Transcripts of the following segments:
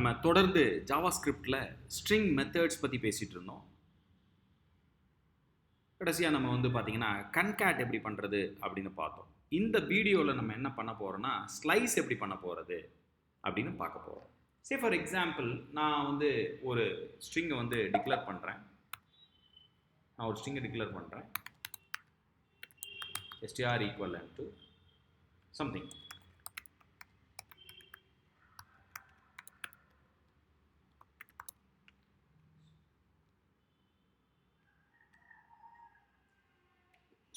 நம்ம தொடர்ந்து ஜாவாஸ்கிரிப்டில் string methods பற்றி பேசிகிட்டு இருந்தோம். கடைசியாக நம்ம வந்து பார்த்தீங்கன்னா கன்கேட் எப்படி பண்ணுறது அப்படின்னு பார்த்தோம். இந்த வீடியோவில் நம்ம என்ன பண்ண போகிறோன்னா ஸ்லைஸ் எப்படி பண்ண போகிறது அப்படின்னு பார்க்க போகிறோம். சே ஃபார் எக்ஸாம்பிள் நான் வந்து ஒரு ஸ்ட்ரிங்கை வந்து டிக்ளேர் பண்ணுறேன். str equivalent to something.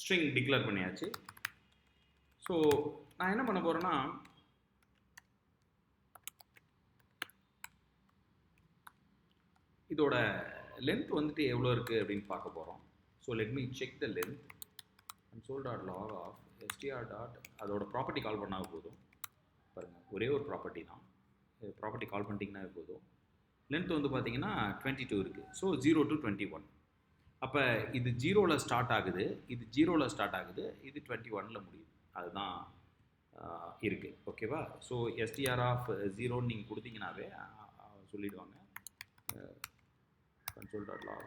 String declare பண்ணியாச்சு. ஸோ நான் என்ன பண்ண போகிறேன்னா இதோட லென்த் வந்துட்டு எவ்வளோ இருக்குது அப்படின்னு பார்க்க போகிறோம். So let me check the length console.log of str dot அதோட ப்ராப்பர்ட்டி கால் பண்ணால் போதும். பாருங்கள், ஒரே ஒரு ப்ராப்பர்ட்டி தான். ப்ராப்பர்ட்டி கால் பண்ணிட்டீங்கன்னா போதும். லென்த் வந்து பார்த்தீங்கன்னா 22 இருக்குது. So 0 to 21. அப்போ இது 0ல் ஸ்டார்ட் ஆகுது, இது 0ல் ஸ்டார்ட் ஆகுது, இது 21ல் முடியுது. அதுதான் இருக்குது. ஓகேவா? ஸோ str of 0ன்னு நீங்கள் கொடுத்தீங்கன்னாவே சொல்லிடுவாங்க. console.log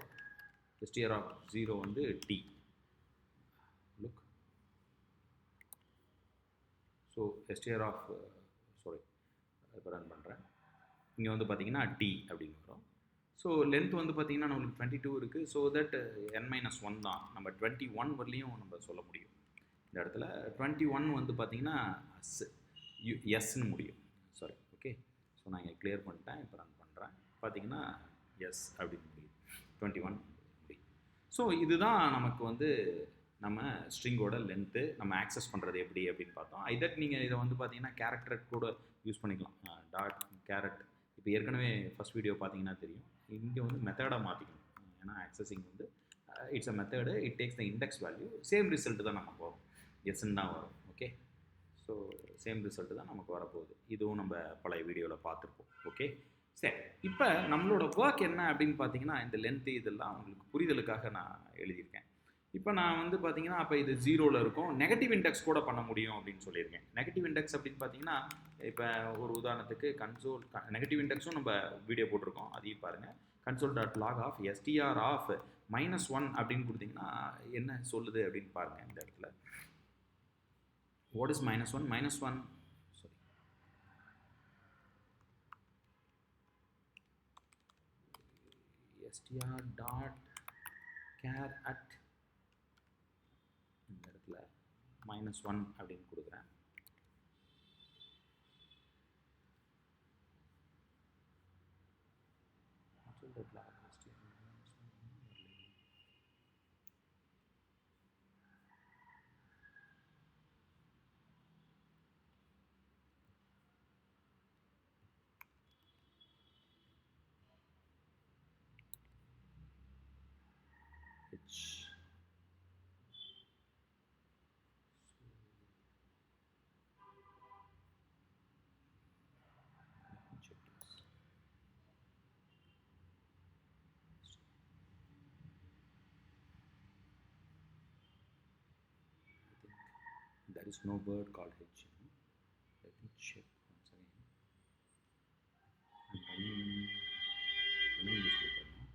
str of 0 வந்து t. Look, so str of இப்போ ரன் பண்ணுறேன். இங்கே வந்து பார்த்தீங்கன்னா t அப்படின்னு வரும். ஸோ லென்த் வந்து பார்த்தீங்கன்னா நம்மளுக்கு 22 இருக்குது. ஸோ தட் n-1 தான். நம்ம 21 வரலையும் நம்ம சொல்ல முடியும். இந்த இடத்துல 21 வந்து பார்த்தீங்கன்னா எஸ்ன்னு முடியும். Sorry, okay. ஸோ நான் இங்கே கிளியர் பண்ணிட்டேன். இப்போ ரன் பண்ணுறேன். பார்த்தீங்கன்னா எஸ் அப்படின்னு முடியும், 21 முடியும். ஸோ இதுதான் நமக்கு வந்து நம்ம ஸ்ட்ரிங்கோட லென்த்து நம்ம ஆக்சஸ் பண்ணுறது எப்படி அப்படின்னு பார்த்தோம். இதட் நீங்கள் இதை வந்து பார்த்தீங்கன்னா கேரக்டர் கூட யூஸ் பண்ணிக்கலாம். டாட் கேரட் இப்போ ஏற்கனவே ஃபஸ்ட் வீடியோ பார்த்தீங்கன்னா தெரியும். இங்கே வந்து மெத்தடாக மாற்றிக்கணும். ஏன்னா ஆக்சஸிங் வந்து it's a method. It takes the index value. Same result தான் நமக்கு வரும். எஸ்ன்னு தான் வரும். ஓகே, ஸோ சேம் ரிசல்ட்டு தான் நமக்கு வரப்போகுது. இதுவும் நம்ம பழைய வீடியோவில் பார்த்துருப்போம். ஓகே, சரி. இப்போ நம்மளோட ஒர்க் என்ன அப்படின்னு பார்த்தீங்கன்னா இந்த லென்த்து இதெல்லாம் உங்களுக்கு புரிதலுக்காக நான் எழுதியிருக்கேன். இப்போ நான் வந்து பார்த்தீங்கன்னா அப்போ இது 0ல் இருக்கும். நெகட்டிவ் இண்டெக்ஸ் கூட பண்ண முடியும் அப்படின்னு சொல்லியிருக்கேன். நெகட்டிவ் இண்டெக்ஸ் அப்படின்னு பார்த்தீங்கன்னா இப்போ ஒரு உதாரணத்துக்கு கன்சோல் நெகட்டிவ் இண்டெக்ஸும் நம்ம வீடியோ போட்டிருக்கோம், அதையும் பாருங்கள். console.log of str of -1 அப்படின்னு கொடுத்தீங்கன்னா என்ன சொல்லுது அப்படின்னு பாருங்கள். இந்த இடத்துல what is -1? -1 sorry, str dot char at இந்த இடத்துல -1 அப்படின்னு கொடுக்குறேன். There is no word called h. Let me check once again. I'm running this paper now.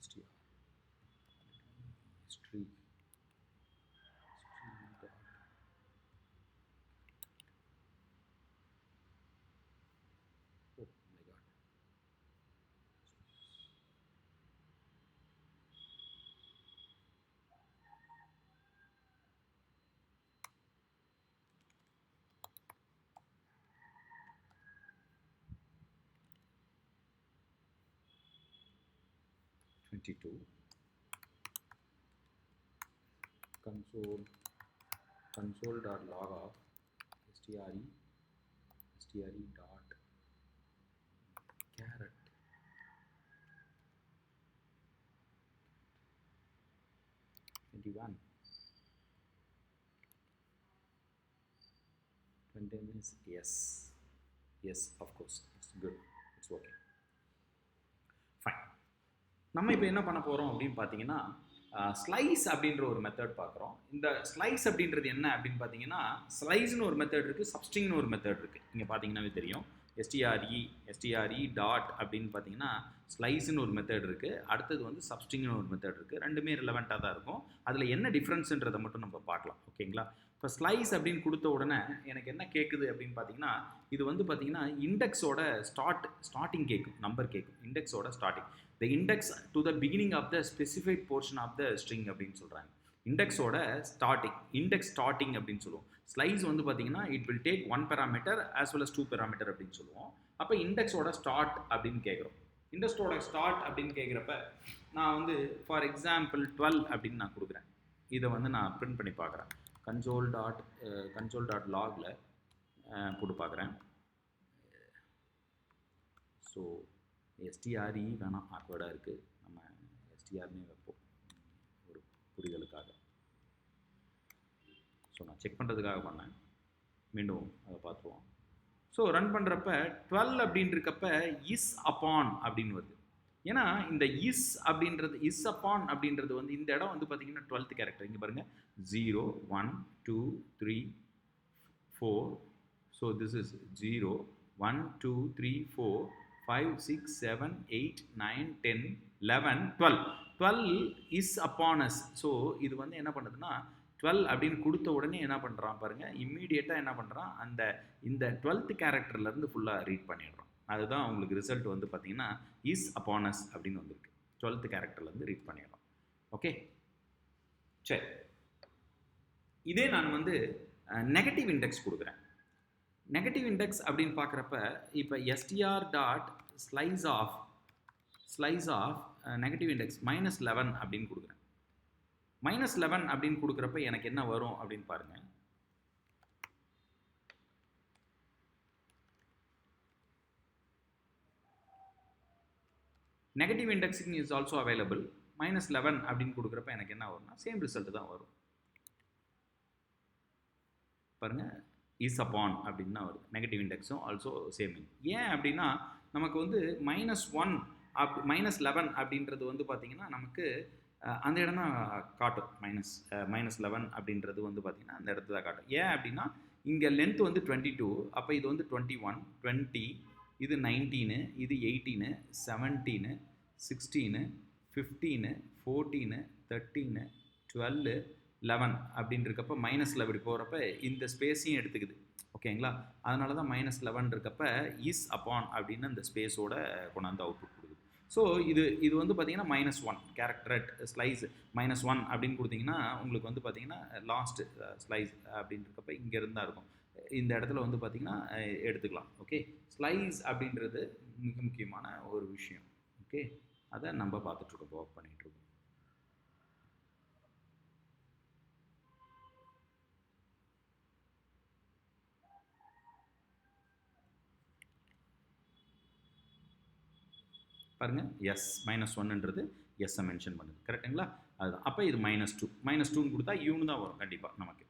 str history dot oh my god. console.log of str dot caret is yes, of course, it's good, it's working fine. நம்ம இப்போ என்ன பண்ண போகிறோம் அப்படின்னு பார்த்தீங்கன்னா slice அப்படின்ற ஒரு method பார்க்குறோம். இந்த ஸ்லைஸ் அப்படின்றது என்ன அப்படின்னு பார்த்தீங்கன்னா, ஸ்லைஸ்னு ஒரு மெத்தட் இருக்குது, சப்ஸ்ட்ரிங்னு ஒரு மெத்தட் இருக்குது. இங்கே பார்த்தீங்கன்னாவே தெரியும். எஸ்டிஆர்இ டாட் அப்படின்னு பார்த்தீங்கன்னா ஸ்லைஸ்னு ஒரு மெத்தட் இருக்குது. அடுத்தது வந்து சப்ஸ்ட்ரிங்னு ஒரு மெத்தட் இருக்குது. ரெண்டுமே ரிலவெண்ட்டாக தான் இருக்கும். அதில் என்ன டிஃப்ரென்ஸுன்றதை மட்டும் நம்ம பார்க்கலாம். ஓகேங்களா? இப்போ ஸ்லைஸ் அப்படின்னு கொடுத்த உடனே எனக்கு என்ன கேட்குது அப்படின்னு பார்த்தீங்கன்னா, இது வந்து பார்த்தீங்கன்னா இண்டெக்ஸோட ஸ்டார்டிங் கேட்கும், நம்பர் கேட்கும். இண்டெக்ஸோட starting, the index to the beginning of the specified portion of the string அப்படின்னு சொல்கிறாங்க. இண்டெக்ஸோட இண்டெக்ஸ் ஸ்டார்டிங் அப்படின்னு சொல்லுவோம். ஸ்லைஸ் வந்து பார்த்தீங்கன்னா it will take 1 parameter as well as 2 parameter அப்படின்னு சொல்லுவோம். அப்போ இண்டெக்ஸோட ஸ்டார்ட் அப்படின்னு கேட்குறோம். இண்டெக்ஸோட ஸ்டார்ட் அப்படின்னு கேட்குறப்ப நான் வந்து ஃபார் எக்ஸாம்பிள் 12 அப்படின்னு நான் கொடுக்குறேன். இதை வந்து நான் பிரிண்ட் பண்ணி பார்க்குறேன். கன்சோல் டாட் லாகில் போட்டு பார்க்குறேன். ஸோ எஸ்டிஆர்இ வேணாம், ஆக்வர்டாக இருக்குது. நம்ம எஸ்டிஆர்னே வைப்போம் ஒரு புரிதலுக்காக. ஸோ நான் செக் பண்ணுறதுக்காக பண்ணேன். மீண்டும் அதை பார்த்துருவோம். ஸோ ரன் பண்ணுறப்ப 12 அப்படின்றப்ப இஸ் அப்பான் அப்படின்னு வருது. ஏன்னா இந்த இஸ் அப்பான் அப்படின்றது வந்து இந்த இடம் வந்து பார்த்தீங்கன்னா 12th கேரக்டர். இங்கே பாருங்கள் 0 1 2 3 4. So this is 0 1 2 3 4 5 6 7 8 9 10 11 12 is upon as. So இது வந்து என்ன பண்ணுதுன்னா 12 அப்படின்னு கொடுத்த உடனே என்ன பண்ணுறான் பாருங்கள், இம்மீடியட்டாக என்ன பண்ணுறான், இந்த 12th கேரக்டர்லேருந்து ஃபுல்லாக ரீட் பண்ணிடுறான். அதுதான் உங்களுக்கு ரிசல்ட் வந்து பார்த்தீங்கன்னா இஸ் அப்பான் அஸ் அப்படின்னு வந்திருக்கு. 12th கேரக்டர்லேருந்து ரீட் பண்ணிடுறோம். ஓகே, சரி. இதே நான் வந்து நெகட்டிவ் இண்டெக்ஸ் கொடுக்குறேன். நெகட்டிவ் இண்டெக்ஸ் அப்படின்னு பார்க்குறப்ப இப்போ STR dot slice of negative index -11 அப்படின்னு கொடுக்குறேன். -11 அப்படின்னு கொடுக்குறப்ப எனக்கு என்ன வரும் அப்படின்னு பாருங்கள். Negative indexing is also available. -11 அப்படின்னு கொடுக்குறப்ப எனக்கு என்ன வரும்னா சேம் ரிசல்ட் தான் வரும். பாருங்க, இஸ் அப்பான் அப்படின்னு தான் வருது. நெகட்டிவ் இண்டெக்ஸும் ஆல்சோ சேம். ஏன் அப்படின்னா நமக்கு வந்து -11 அப்படின்றது வந்து பார்த்தீங்கன்னா நமக்கு அந்த இடம் தான் காட்டும். -11 அப்படின்றது வந்து பார்த்தீங்கன்னா அந்த இடத்துல தான் காட்டும். ஏன் அப்படின்னா இங்கே லென்த் வந்து 22, அப்போ இது வந்து 21 20, இது 19, இது 18 17 16 15 14 13 12 11 அப்படின்னு இருக்கப்போ -11 இப்படி போகிறப்ப இந்த ஸ்பேஸையும் எடுத்துக்குது. ஓகேங்களா? அதனால தான் -11 இருக்கப்ப இஸ் அப்பான் அப்படின்னு அந்த ஸ்பேஸோட கொண்டாந்து அவுட்புட் கொடுக்குது. ஸோ இது வந்து பார்த்தீங்கன்னா -1 கேரக்டர் ஸ்லைஸ் -1 அப்படின்னு கொடுத்தீங்கன்னா உங்களுக்கு வந்து பார்த்தீங்கன்னா லாஸ்ட் ஸ்லைஸ் அப்படின்னு இருக்கப்ப இங்கே இருந்தால் இருக்கும். இந்த இடத்துல வந்து பார்த்தீங்கன்னா எடுத்துக்கலாம். ஓகே, ஸ்லைஸ் அப்படின்றது மிக முக்கியமான ஒரு விஷயம். ஓகே, அதை நம்ம பார்த்துட்ருக்கோம், ஒர்க் பண்ணிகிட்ருக்கோம். பாருங்கள், எஸ் -1ன்றது எஸ்ஸை மென்ஷன் பண்ணுது. கரெக்டுங்களா? அதுதான். அப்போ இது -2 கொடுத்தா யூன்னு தான் வரும். கண்டிப்பாக நமக்கு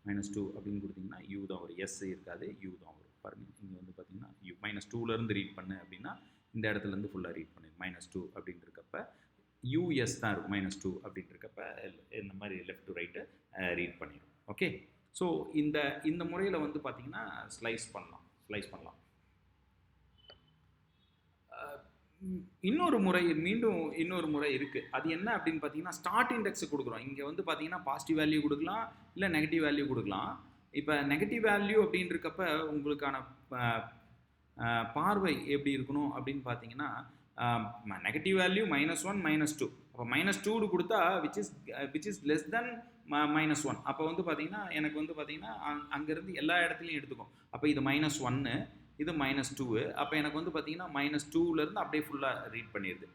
-2 அப்படின்னு கொடுத்தீங்கன்னா யூ தான் வரும். எஸ் இருக்காது, யூ தான் வரும். பாருங்கள், இங்கே வந்து பார்த்தீங்கன்னா யூ -2லேருந்து ரீட் பண்ணு அப்படின்னா இந்த இடத்துலேருந்து ஃபுல்லாக ரீட் பண்ணு. -2 அப்படின்னு இருக்கப்ப யூஎஸ் தான் இருக்கும். -2 அப்படின்னு இருக்கப்ப இந்த மாதிரி லெஃப்ட் டு ரைட்டு ரீட் பண்ணிடும். ஓகே, ஸோ இந்த முறையில் வந்து பார்த்தீங்கன்னா ஸ்லைஸ் பண்ணலாம். இன்னொரு முறை இருக்குது. அது என்ன அப்படின்னு பார்த்தீங்கன்னா ஸ்டார்ட் இண்டெக்ஸ் கொடுக்குறோம். இங்கே வந்து பார்த்தீங்கன்னா பாசிட்டிவ் வேல்யூ கொடுக்கலாம், இல்லை நெகட்டிவ் வேல்யூ கொடுக்கலாம். இப்போ நெகட்டிவ் வேல்யூ அப்படின்னு இருக்கப்ப உங்களுக்கான பார்வை எப்படி இருக்கணும் அப்படின்னு பார்த்தீங்கன்னா நெகட்டிவ் வேல்யூ -1 -2. அப்போ -2 கொடுத்தா விச் இஸ் லெஸ் தென் -1. அப்போ வந்து பார்த்தீங்கன்னா எனக்கு வந்து பார்த்தீங்கன்னா அங்கேருந்து எல்லா இடத்துலையும் எடுத்துக்கும். அப்போ இது -1, இது -2. அப்போ எனக்கு வந்து பார்த்தீங்கன்னா -2லேருந்து அப்படியே ஃபுல்லாக ரீட் பண்ணிடுது.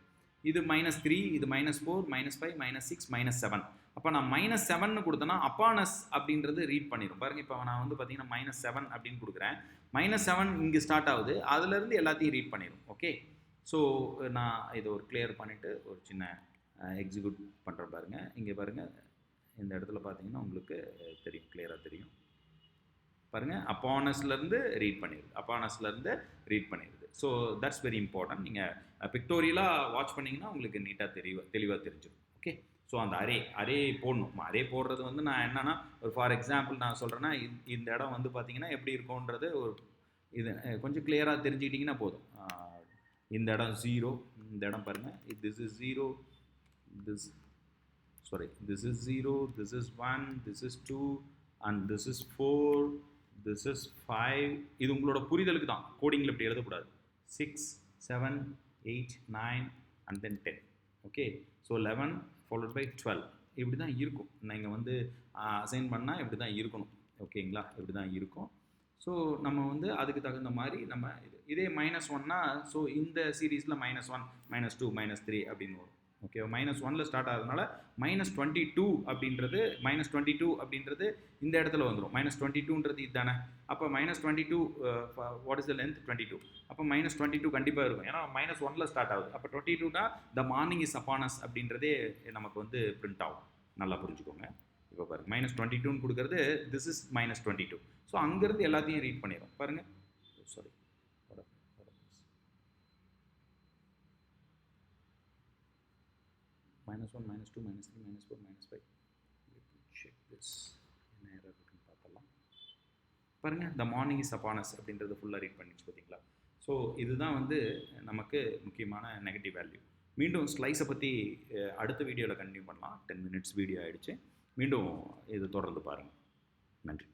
இது -3, இது -4, -5, -6, -7. அப்போ நான் -7ன்னு கொடுத்தேன்னா அப்பானஸ் அப்படின்றது ரீட் பண்ணிடும். பாருங்கள், இப்போ நான் வந்து பார்த்தீங்கன்னா -7 அப்படின்னு கொடுக்குறேன். -7 இங்கே ஸ்டார்ட் ஆகுது, அதுலேருந்து எல்லாத்தையும் ரீட் பண்ணிடும். ஓகே, ஸோ நான் இதை ஒரு கிளியர் பண்ணிவிட்டு ஒரு சின்ன எக்ஸிக்யூட் பண்ணுறேன். பாருங்கள், இங்கே பாருங்கள், இந்த இடத்துல பார்த்தீங்கன்னா உங்களுக்கு தெரியும், கிளியராக தெரியும். பாருங்கள், அப்பானஸ்லேருந்து ரீட் பண்ணிடுது. So that's very important. நீங்கள் பிக்டோரியலாக வாட்ச் பண்ணிங்கன்னா உங்களுக்கு நீட்டாக தெளிவாக தெரிஞ்சிடும். ஓகே, ஸோ அந்த அரே போடணும். அரே போடுறது வந்து நான் என்னன்னா, ஒரு ஃபார் எக்ஸாம்பிள் நான் சொல்கிறேன்னா, இந்த இடம் வந்து பார்த்தீங்கன்னா எப்படி இருக்கும்ன்றது ஒரு இது கொஞ்சம் கிளியராக தெரிஞ்சுக்கிட்டிங்கன்னா போதும். இந்த இடம் 0, இந்த இடம் பாருங்கள், this is 0, this this is 0, this is 1, this is 2, and this is 4, this is 5. இது உங்களோட புரிதலுக்கு தான், கோடிங்கில் இப்படி எழுதக்கூடாது. 6, 7, 8, 9 and then 10. Okay, so 11 followed by 12 இப்படி தான் இருக்கும். நீங்கள் வந்து அசைன் பண்ணால் இப்படி தான் இருக்கணும். ஓகேங்களா, இப்படி தான் இருக்கும். ஸோ நம்ம வந்து அதுக்கு தகுந்த மாதிரி நம்ம இதே -1னா, ஸோ இந்த சீரீஸில் -1, -2, -3 அப்படின்னு வரும். ஓகே, -1ல் ஸ்டார்ட் ஆகிறதுனால -22 அப்படின்றது இந்த இடத்துல வந்துடும். -22ன்றது இதுதானே. அப்போ -22 வாட் இஸ் த லென்த்? 22. அப்போ -22 கண்டிப்பாக இருக்கும், ஏன்னா -1ல் ஸ்டார்ட் ஆகுது. அப்போ 22னா the morning is upon us அப்படின்றதே நமக்கு வந்து பிரிண்ட் ஆகும். நல்லா புரிஞ்சுக்கோங்க. இப்போ பாருங்கள், -22ன்னு கொடுக்குறது திஸ் இஸ் -22. ஸோ அங்கேருந்து எல்லாத்தையும் ரீட் பண்ணிடும். பாருங்கள், சாரி, -1, -2, -3, -4, -5. check this. என்ன எரர் இருக்குன்னு பார்த்துடலாம். பாருங்கள், the morning is upon us அப்படின்றது ஃபுல்லாக ரீட் பண்ணிச்சு பார்த்தீங்களா. ஸோ இதுதான் வந்து நமக்கு முக்கியமான நெகட்டிவ் வேல்யூ. மீண்டும் ஸ்லைஸை பற்றி அடுத்த வீடியோவில் கண்டினியூ பண்ணலாம். 10 minutes வீடியோ ஆகிடுச்சு. மீண்டும் இது தொடர்ந்து பாருங்கள். நன்றி.